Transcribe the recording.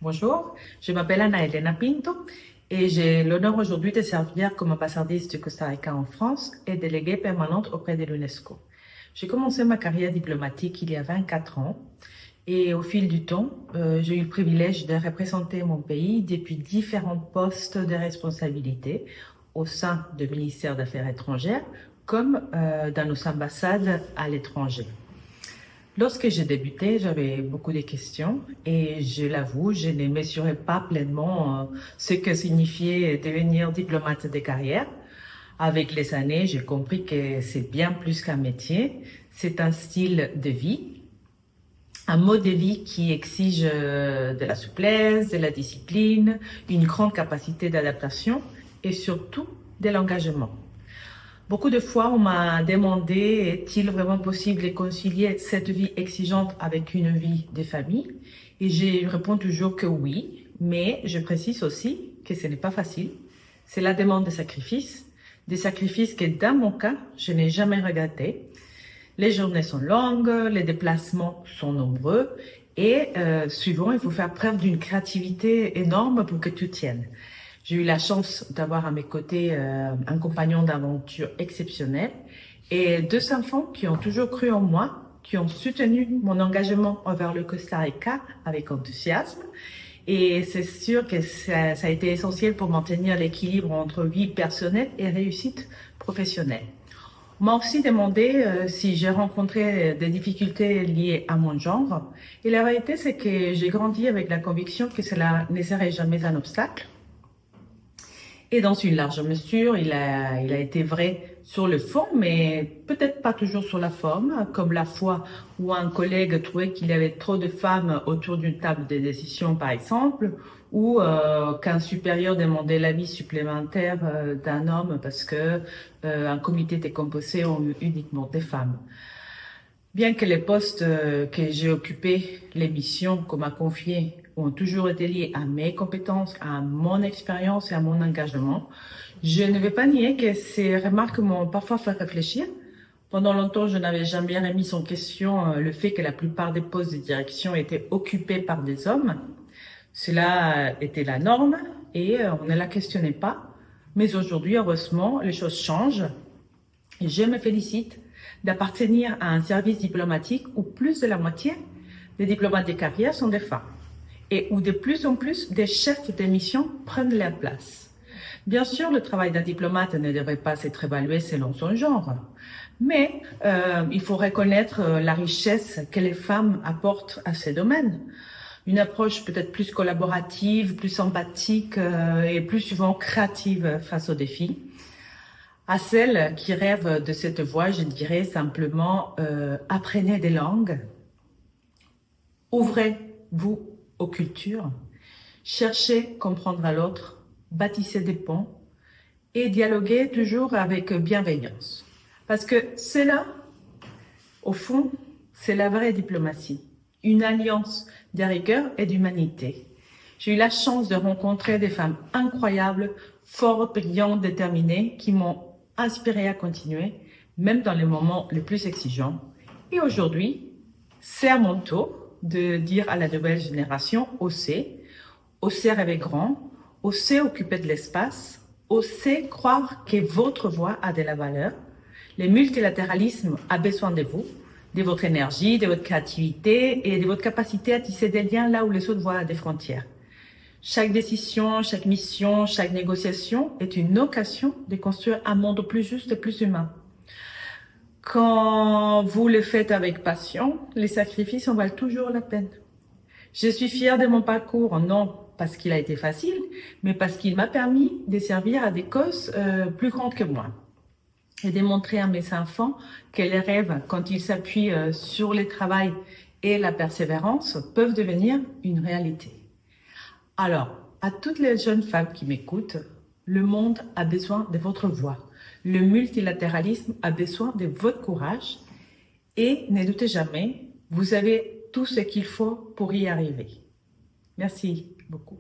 Bonjour, je m'appelle Ana Elena Pinto et j'ai l'honneur aujourd'hui de servir comme ambassadrice du Costa Rica en France et déléguée permanente auprès de l'UNESCO. J'ai commencé ma carrière diplomatique il y a 24 ans et au fil du temps, j'ai eu le privilège de représenter mon pays depuis différents postes de responsabilité au sein du ministère des Affaires étrangères comme dans nos ambassades à l'étranger. Lorsque j'ai débuté, j'avais beaucoup de questions et je l'avoue, je ne mesurais pas pleinement ce que signifiait devenir diplomate de carrière. Avec les années, j'ai compris que c'est bien plus qu'un métier, c'est un style de vie, un mode de vie qui exige de la souplesse, de la discipline, une grande capacité d'adaptation et surtout de l'engagement. Beaucoup de fois, on m'a demandé, est-il vraiment possible de concilier cette vie exigeante avec une vie de famille? Et je réponds toujours que oui, mais je précise aussi que ce n'est pas facile. Cela demande des sacrifices que dans mon cas, je n'ai jamais regrettés. Les journées sont longues, les déplacements sont nombreux et souvent, il faut faire preuve d'une créativité énorme pour que tout tienne. J'ai eu la chance d'avoir à mes côtés un compagnon d'aventure exceptionnel et 2 enfants qui ont toujours cru en moi, qui ont soutenu mon engagement envers le Costa Rica avec enthousiasme. Et c'est sûr que ça a été essentiel pour maintenir l'équilibre entre vie personnelle et réussite professionnelle. On m'a aussi demandé si j'ai rencontré des difficultés liées à mon genre. Et la réalité, c'est que j'ai grandi avec la conviction que cela ne serait jamais un obstacle. Et dans une large mesure, il a été vrai sur le fond, mais peut-être pas toujours sur la forme, comme la fois où un collègue trouvait qu'il y avait trop de femmes autour d'une table de décision, par exemple, ou qu'un supérieur demandait l'avis supplémentaire d'un homme parce que un comité était composé uniquement des femmes. Bien que les postes que j'ai occupés, les missions qu'on m'a confiées, ont toujours été liées à mes compétences, à mon expérience et à mon engagement, je ne vais pas nier que ces remarques m'ont parfois fait réfléchir. Pendant longtemps, je n'avais jamais remis en question le fait que la plupart des postes de direction étaient occupés par des hommes. Cela était la norme et on ne la questionnait pas. Mais aujourd'hui, heureusement, les choses changent et je me félicite d'appartenir à un service diplomatique où plus de la moitié des diplomates de carrière sont des femmes et où de plus en plus des chefs de mission prennent leur place. Bien sûr, le travail d'un diplomate ne devrait pas être évalué selon son genre, mais il faut reconnaître la richesse que les femmes apportent à ces domaines. Une approche peut-être plus collaborative, plus empathique et plus souvent créative face aux défis. À celles qui rêvent de cette voie, je dirais simplement apprenez des langues, ouvrez-vous aux cultures, cherchez comprendre à l'autre, bâtissez des ponts et dialoguez toujours avec bienveillance. Parce que c'est là, au fond, c'est la vraie diplomatie, une alliance de rigueur et d'humanité. J'ai eu la chance de rencontrer des femmes incroyables, fortes, brillantes, déterminées, qui m'ont inspirée à continuer, même dans les moments les plus exigeants. Et aujourd'hui, c'est à mon tour de dire à la nouvelle génération, osez rêver grand, osez occuper de l'espace, osez croire que votre voix a de la valeur. Le multilatéralisme a besoin de vous, de votre énergie, de votre créativité et de votre capacité à tisser des liens là où les autres voient des frontières. Chaque décision, chaque mission, chaque négociation est une occasion de construire un monde plus juste et plus humain. Quand vous le faites avec passion, les sacrifices en valent toujours la peine. Je suis fière de mon parcours, non parce qu'il a été facile, mais parce qu'il m'a permis de servir à des causes plus grandes que moi. Et de montrer à mes enfants que les rêves, quand ils s'appuient sur le travail et la persévérance, peuvent devenir une réalité. Alors, à toutes les jeunes femmes qui m'écoutent, le monde a besoin de votre voix. Le multilatéralisme a besoin de votre courage et ne doutez jamais, vous avez tout ce qu'il faut pour y arriver. Merci beaucoup.